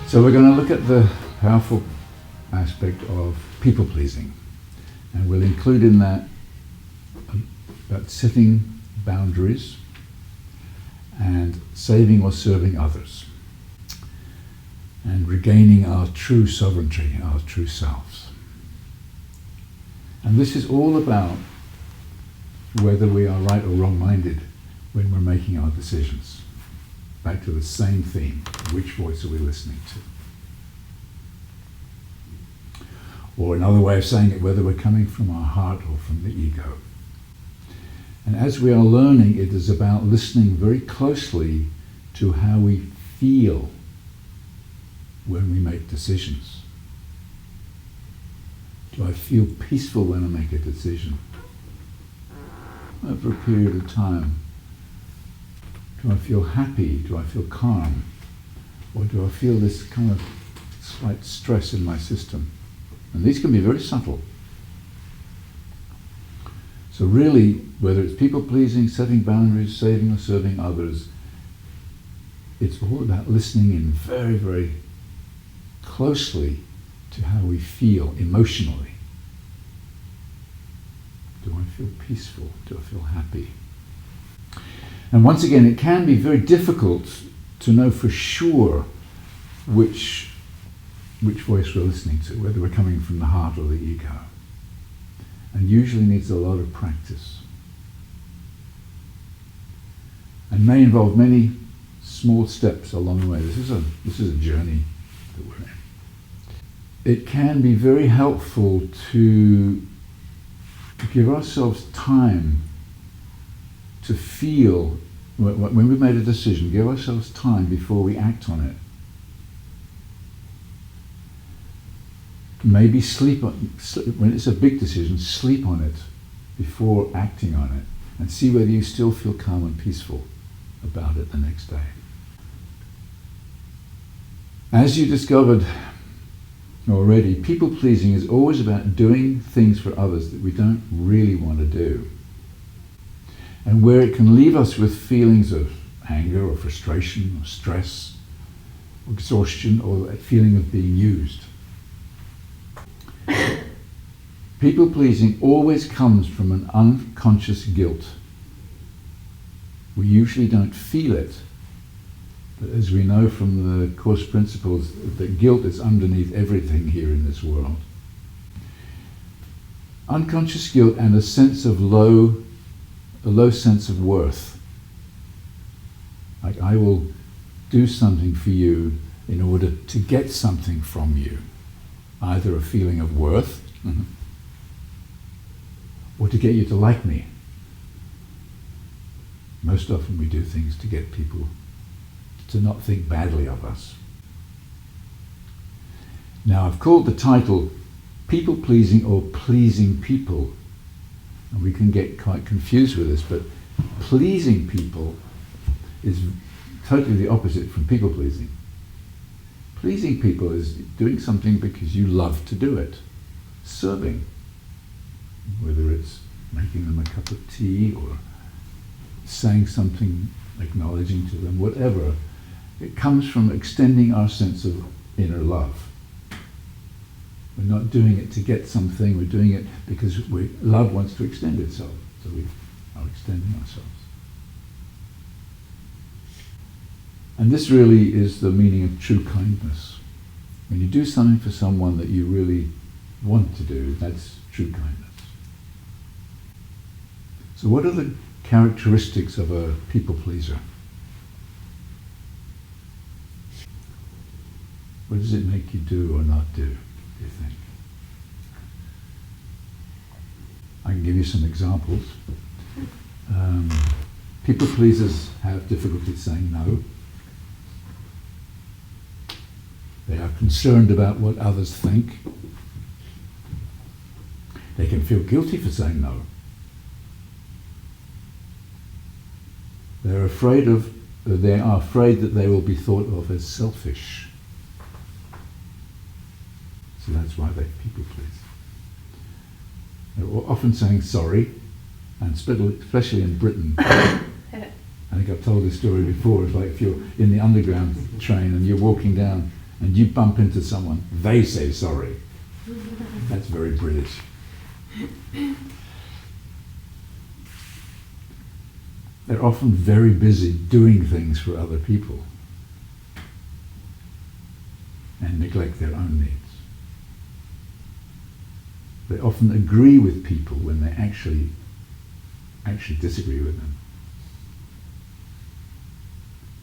So we're going to look at the powerful aspect of people pleasing, and we'll include in that about setting boundaries and saving or serving others and regaining our true sovereignty, our true selves. And this is all about whether we are right or wrong-minded when we're making our decisions. Back to the same theme: which voice are we listening to? Or another way of saying it, whether we're coming from our heart or from the ego. And as we are learning, it is about listening very closely to how we feel when we make decisions. Do I feel peaceful when I make a decision? Over a period of time. Do I feel happy? Do I feel calm? Or do I feel this kind of slight stress in my system? And these can be very subtle. So really, whether it's people-pleasing, setting boundaries, saving or serving others, it's all about listening in very, very closely to how we feel emotionally. Do I feel peaceful? Do I feel happy? And once again, it can be very difficult to know for sure which voice we're listening to, whether we're coming from the heart or the ego. And usually needs a lot of practice. And may involve many small steps along the way. This is a journey that we're in. It can be very helpful to give ourselves time to feel, when we've made a decision, give ourselves time before we act on it. Maybe when it's a big decision, sleep on it before acting on it, and see whether you still feel calm and peaceful about it the next day. As you discovered already, people-pleasing is always about doing things for others that we don't really want to do. And where it can leave us with feelings of anger or frustration or stress or exhaustion or a feeling of being used. People-pleasing always comes from an unconscious guilt. We usually don't feel it, but as we know from the Course principles, that guilt is underneath everything here in this world. Unconscious guilt and a low sense of worth. Like, I will do something for you in order to get something from you. Either a feeling of worth, or to get you to like me. Most often we do things to get people to not think badly of us. Now, I've called the title People-Pleasing or Pleasing People. And we can get quite confused with this, but pleasing people is totally the opposite from people-pleasing. Pleasing people is doing something because you love to do it. Serving, whether it's making them a cup of tea or saying something, acknowledging to them, whatever. It comes from extending our sense of inner love. We're not doing it to get something, we're doing it because love wants to extend itself, so we are extending ourselves. And this really is the meaning of true kindness. When you do something for someone that you really want to do, that's true kindness. So what are the characteristics of a people pleaser? What does it make you do or not do you think? I can give you some examples. People pleasers have difficulty saying no. They are concerned about what others think. They can feel guilty for saying no. They are afraid that they will be thought of as selfish. So that's why they people please. They're often saying sorry, and especially in Britain. I think I've told this story before. It's like if you're in the underground train and you're walking down and you bump into someone, they say sorry. That's very British. They're often very busy doing things for other people and neglect their own needs. They often agree with people when they actually disagree with them.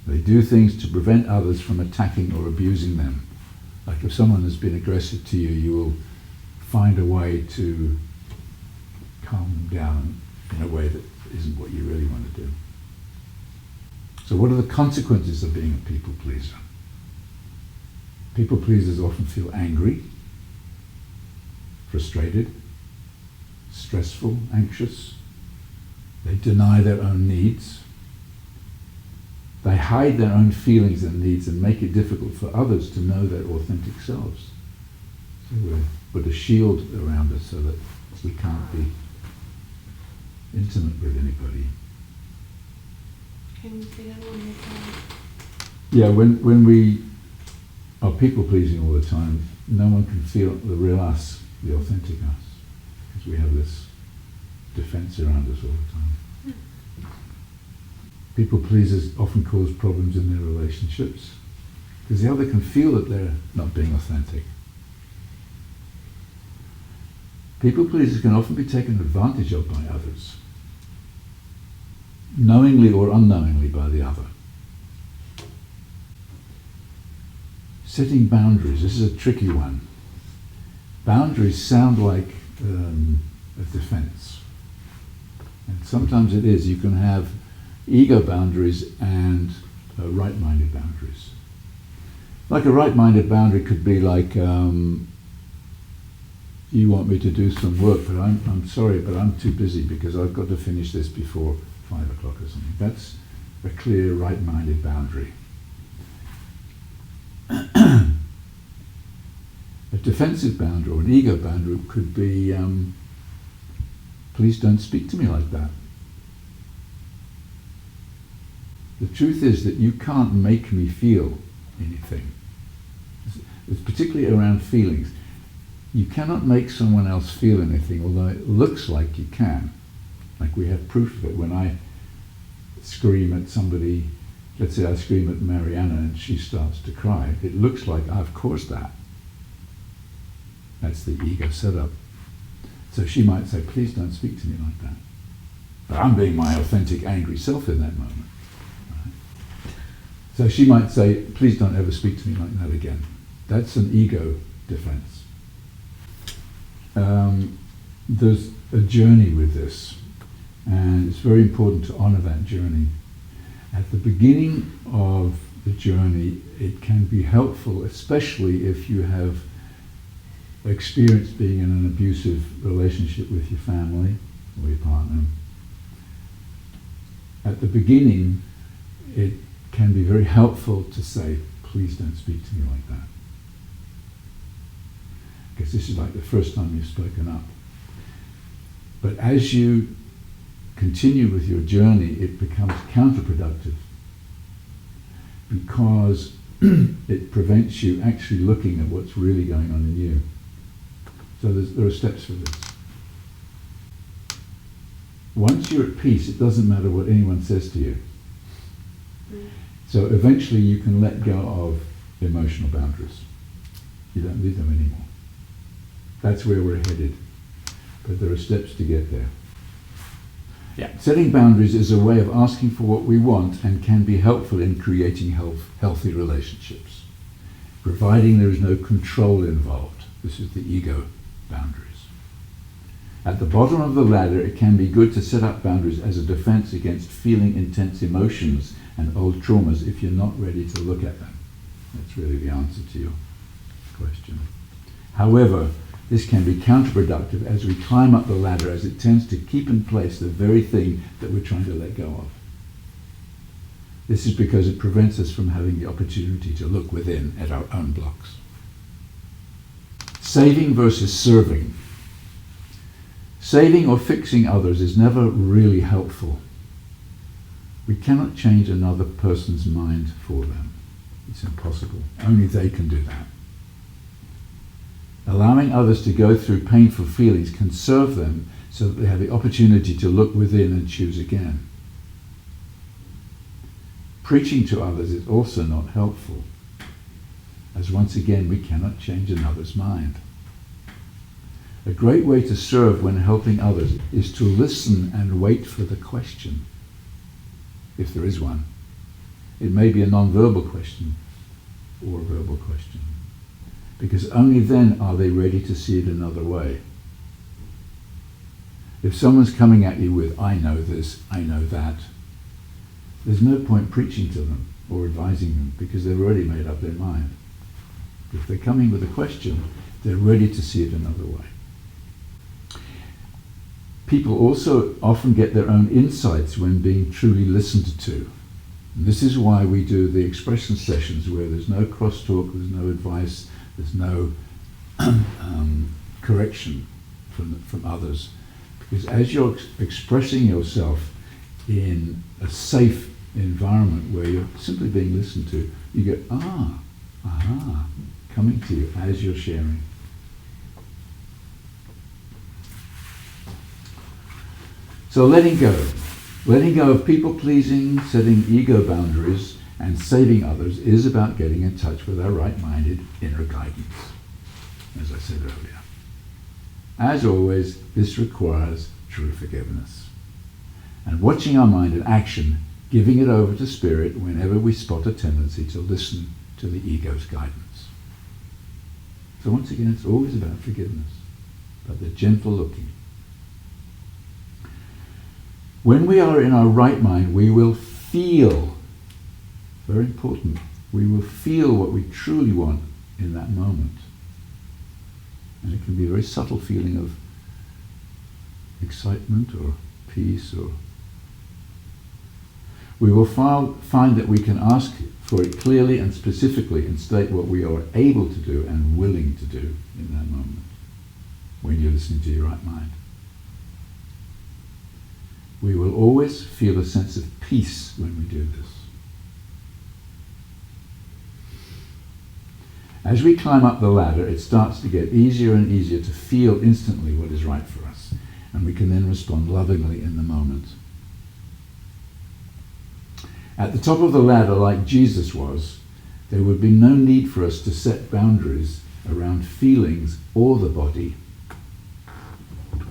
They do things to prevent others from attacking or abusing them. Like if someone has been aggressive to you, you will find a way to calm them down in a way that isn't what you really want to do. So what are the consequences of being a people pleaser? People pleasers often feel angry, frustrated, stressful, anxious. They deny their own needs. They hide their own feelings and needs and make it difficult for others to know their authentic selves. So we put a shield around us so that we can't be intimate with anybody. Can you say that one more time? Yeah, when we are people pleasing all the time, no one can feel the real us, the authentic us, because we have this defense around us all the time. People pleasers often cause problems in their relationships because the other can feel that they're not being authentic. People pleasers can often be taken advantage of by others, knowingly or unknowingly by the other. Setting boundaries, this is a tricky one. Boundaries sound like a defense. And sometimes it is. You can have ego boundaries and right-minded boundaries. Like a right-minded boundary could be like, you want me to do some work, but I'm sorry, but I'm too busy because I've got to finish this before 5 o'clock or something. That's a clear right-minded boundary. A defensive boundary or an ego boundary could be, please don't speak to me like that. The truth is that you can't make me feel anything. It's particularly around feelings. You cannot make someone else feel anything, although it looks like you can. Like we have proof of it. When I scream at somebody, let's say I scream at Mariana and she starts to cry, it looks like I've caused that. That's the ego setup. So she might say, please don't speak to me like that. But I'm being my authentic angry self in that moment. Right? So she might say, please don't ever speak to me like that again. That's an ego defense. There's a journey with this, and it's very important to honor that journey. At the beginning of the journey, it can be helpful, especially if you have experienced being in an abusive relationship with your family or your partner. At the beginning, it can be very helpful to say, please don't speak to me like that. Because this is like the first time you've spoken up. But as you continue with your journey, it becomes counterproductive because it prevents you actually looking at what's really going on in you. So there are steps for this. Once you're at peace, it doesn't matter what anyone says to you. So eventually you can let go of emotional boundaries. You don't need them anymore. That's where we're headed. But there are steps to get there. Yeah. Setting boundaries is a way of asking for what we want and can be helpful in creating healthy relationships, providing there is no control involved. This is the ego boundaries. At the bottom of the ladder, it can be good to set up boundaries as a defense against feeling intense emotions and old traumas if you're not ready to look at them. That's really the answer to your question. However, this can be counterproductive as we climb up the ladder, as it tends to keep in place the very thing that we're trying to let go of. This is because it prevents us from having the opportunity to look within at our own blocks. Saving versus serving. Saving or fixing others is never really helpful. We cannot change another person's mind for them. It's impossible. Only they can do that. Allowing others to go through painful feelings can serve them so that they have the opportunity to look within and choose again. Preaching to others is also not helpful, as once again we cannot change another's mind. A great way to serve when helping others is to listen and wait for the question, if there is one. It may be a non-verbal question or a verbal question, because only then are they ready to see it another way. If someone's coming at you with, I know this, I know that, there's no point preaching to them or advising them, because they've already made up their mind. If they're coming with a question, they're ready to see it another way. People also often get their own insights when being truly listened to. And this is why we do the expression sessions, where there's no crosstalk, there's no advice, there's no correction from others. Because as you're expressing yourself in a safe environment where you're simply being listened to, you get, coming to you as you're sharing. So letting go of people-pleasing, setting ego boundaries, and saving others is about getting in touch with our right-minded inner guidance, as I said earlier. As always, this requires true forgiveness. And watching our mind in action, giving it over to Spirit whenever we spot a tendency to listen to the ego's guidance. So once again, it's always about forgiveness, but the gentle looking. When we are in our right mind, we will feel, very important, we will feel what we truly want in that moment. And it can be a very subtle feeling of excitement or peace, or we will find that we can ask for it clearly and specifically and state what we are able to do and willing to do in that moment when you're listening to your right mind. We will always feel a sense of peace when we do this. As we climb up the ladder, it starts to get easier and easier to feel instantly what is right for us, and we can then respond lovingly in the moment. At the top of the ladder, like Jesus was, there would be no need for us to set boundaries around feelings or the body.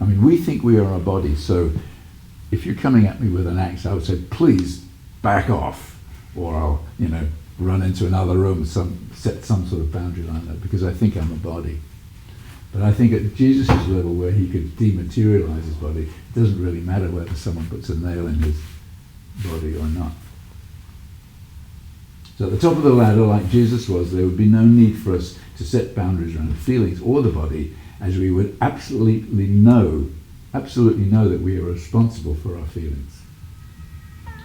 I mean, we think we are our body, so if you're coming at me with an axe, I would say, please back off, or I'll, run into another room and set some sort of boundary line there, because I think I'm a body. But I think at Jesus' level, where he could dematerialize his body, it doesn't really matter whether someone puts a nail in his body or not. So at the top of the ladder, like Jesus was, there would be no need for us to set boundaries around feelings or the body, as we would absolutely know that we are responsible for our feelings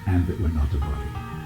and that we're not a body.